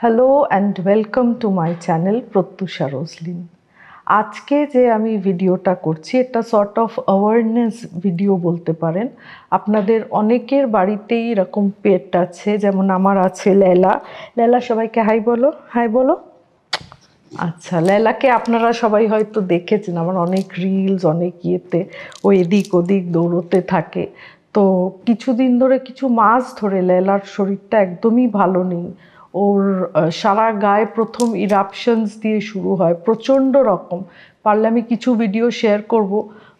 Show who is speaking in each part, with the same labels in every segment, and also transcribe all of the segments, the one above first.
Speaker 1: Hello and welcome to my channel Pratyusha Roslin. আজকে যে আমি ভিডিওটা করছি এটা সর্ট অফ অ্যাওয়ারনেস ভিডিও বলতে পারেন। আপনাদের অনেকের বাড়িতেই এরকম পেট আছে, যেমন আমার আছে লেলা। লেলা সবাইকে হাই বলো, হাই বলো। আচ্ছা, লেলাকে আপনারা সবাই হয়তো দেখেছেন আমার অনেক রিলস, অনেক ইয়েতে ও এদিক ওদিক দৌড়তে থাকে। তো কিছুদিন ধরে, কিছু মাস ধরে লেলার শরীরটা একদমই ভালো নেই। ওর সারা গায়ে প্রথম ইরাপশনস দিয়ে শুরু হয়, প্রচণ্ড রকম। পারলে আমি কিছু ভিডিও শেয়ার করব,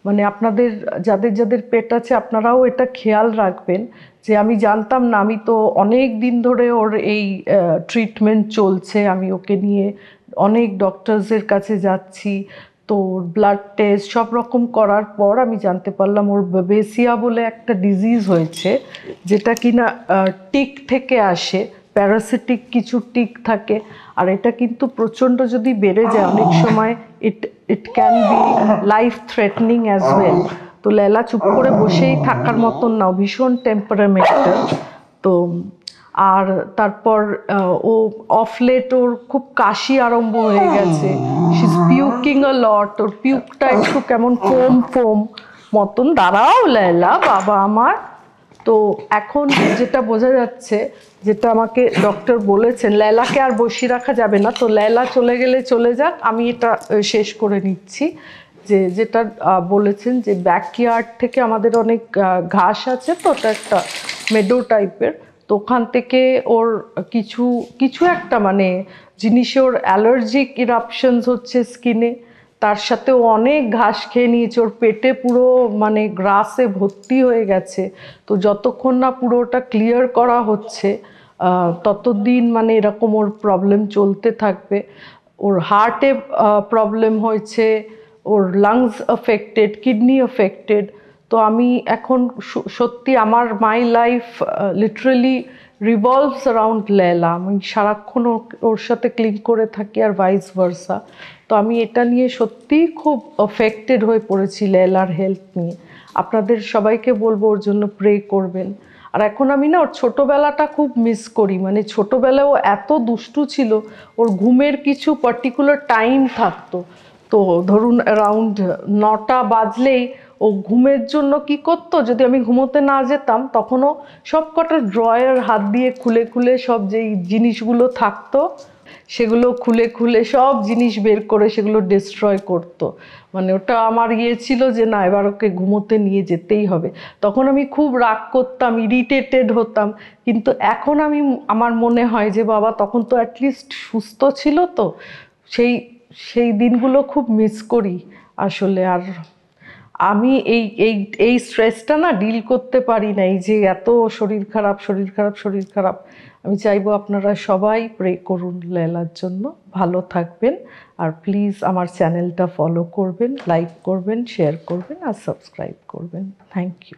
Speaker 1: মানে আপনাদের যাদের যাদের পেট আছে আপনারাও এটা খেয়াল রাখবেন। যে আমি জানতাম না, আমি তো অনেক দিন ধরে ওর এই ট্রিটমেন্ট চলছে, আমি ওকে নিয়ে অনেক ডক্টরসের কাছে যাচ্ছি। তো ব্লাড টেস্ট সব রকম করার পর আমি জানতে পারলাম ওর বেবেসিয়া বলে একটা ডিজিজ হয়েছে, যেটা কিনা টিক থেকে আসে, প্যারাসিটিক কিছু টিক থাকে। আর এটা কিন্তু প্রচণ্ড যদি বেড়ে যায় অনেক সময় it can be life threatening as well. তো লেলা চুপ করে বসেই থাকার মতন না, ভীষণ টেম্পারামেন্টাল। তো আর তারপর ও অফ লেট ওর খুব কাশি আরম্ভ হয়ে গেছে, শি ইজ পিউকিং আ লট। ওর পিউকটা একটু কেমন ফোম ফোম মতন। দাঁড়াও লেলা বাবা আমার। তো এখন যেটা বোঝা যাচ্ছে, যেটা আমাকে ডক্টর বলেছেন, লেলাকে আর বসিয়ে রাখা যাবে না। তো লেলা চলে গেলে চলে যাক, আমি এটা শেষ করে নিচ্ছি। যেটা বলেছেন যে ব্যাকইয়ার্ড থেকে আমাদের অনেক ঘাস আছে, তো ওটা একটা মেডো টাইপের। তো ওখান থেকে ওর কিছু কিছু একটা মানে জিনিসে ওর অ্যালার্জিক ইরাপশনস হচ্ছে স্কিনে। তার সাথে ও অনেক ঘাস খেয়ে নিয়েছে, ওর পেটে পুরো মানে গ্রাসে ভর্তি হয়ে গেছে। তো যতক্ষণ না পুরো ওটা ক্লিয়ার করা হচ্ছে ততদিন মানে এরকম ওর প্রবলেম চলতে থাকবে। ওর হার্টে প্রবলেম হয়েছে, ওর লাংস অ্যাফেক্টেড, কিডনি অ্যাফেক্টেড। তো আমি এখন সত্যি আমার my life literally revolves around Lela. আমি সারাক্ষণ ওর সাথে ক্লিক করে থাকি আর ভাইস ভার্সা। তো আমি এটা নিয়ে সত্যিই খুব অ্যাফেক্টেড হয়ে পড়েছি লেলার হেলথ নিয়ে। আপনাদের সবাইকে বলবো ওর জন্য প্রে করবেন। আর এখন আমি না ওর ছোটোবেলাটা খুব মিস করি। মানে ছোটোবেলায় ও এত দুষ্টু ছিল, ওর ঘুমের কিছু পার্টিকুলার টাইম থাকতো। তো ধরুন অ্যারাউন্ড 9টা বাজলেই ও ঘুমের জন্য কি করতো, যদি আমি ঘুমোতে না যেতাম তখনও সব কটা ড্রয়ার হাত দিয়ে খুলে খুলে সব যেই জিনিসগুলো থাকতো সেগুলো খুলে খুলে সব জিনিস বের করে সেগুলো ডিস্ট্রয় করতো। মানে ওটা আমার ইয়ে ছিল যে না, এবার ওকে ঘুমোতে নিয়ে যেতেই হবে। তখন আমি খুব রাগ করতাম, ইরিটেটেড হতাম। কিন্তু এখন আমার মনে হয় যে বাবা তখন তো অ্যাটলিস্ট সুস্থ ছিল। তো সেই সেই দিনগুলো খুব মিস করি আসলে। আর আমি এই এই এই স্ট্রেসটা না ডিল করতে পারি না, এই যে এত শরীর খারাপ শরীর খারাপ শরীর খারাপ। আমি চাইবো আপনারা সবাই প্রে করুন লেলার জন্য, ভালো থাকবেন। আর প্লিজ আমার চ্যানেলটা ফলো করবেন, লাইক করবেন, শেয়ার করবেন আর সাবস্ক্রাইব করবেন। Thank you.